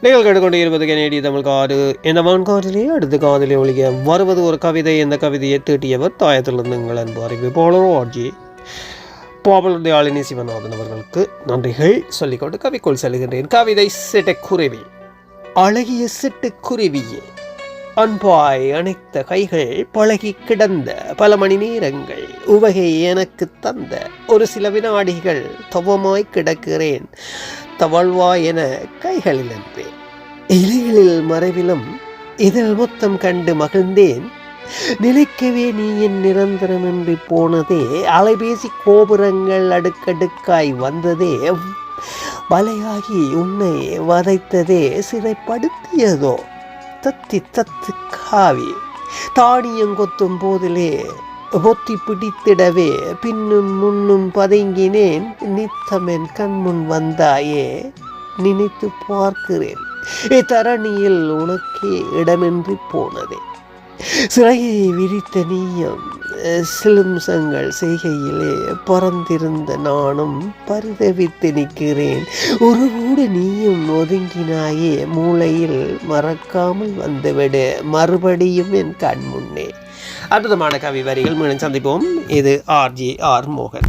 நீங்கள் கேட்டுக்கொண்டு இருப்பது கனேடிய தமிழ் காடு. இந்த வான்காட்டிலே அடுத்த காதலி ஒழிக்க வருவது ஒரு கவிதை. இந்த கவிதையை தீட்டியவர் தாயத்திலிருந்து எங்கள் அன்பு அறிவிப்பாளர் ஆர்ஜி பாவலர் யாழினி சிவநாதன் அவர்களுக்கு நன்றிகள் சொல்லிக்கொண்டு கவிக்குள் செல்கின்றேன். கவிதை சிட்டுக்குருவி. அழகிய சிட்டுக்குருவியே, அன்பாய் அணைத்த கைகள் பழகி கிடந்த பல மணி நேரங்கள் உவகை எனக்கு தந்த ஒரு சில வினாடிகள் தவமாய் கிடக்கிறேன் தவழ்வாய் என கைகளில் என்பேன். இலைகளில் மறைவிலும் இதழ் மொத்தம் கண்டு மகிழ்ந்தேன். நிலைக்கவே நீ என் நிரந்தரமின்றி போனதே. அலைபேசி கோபுரங்கள் அடுக்கடுக்காய் வந்ததே. வலையாகி உன்னை வதைத்ததே. சிறைப்படுத்தியதோ தத்தி தத்து காவி தானியங்கொத்தும் போதிலே பொத்தி பிடித்திடவே பின்னும் முன்னும் பதுங்கினேன். நித்தமென் கண்முன் வந்தாயே நினைத்து பார்க்கிறேன். தரணியில் உனக்கே இடமின்றி போனதே. சிறையை விரித்த நீயம் சிலும்சங்கள் செய்கையிலே பறந்திருந்த நானும் பரிதவித்து நிற்கிறேன். ஒருவோடு நீயும் ஒதுங்கினாயே. மூளையில் மறக்காமல் வந்துவிடு மறுபடியும் என் கண் முன்னே. அற்புதமான கவி வரிகள். மீண்டும் சந்திப்போம். இது ஆர்ஜி ஆர் மோகன்.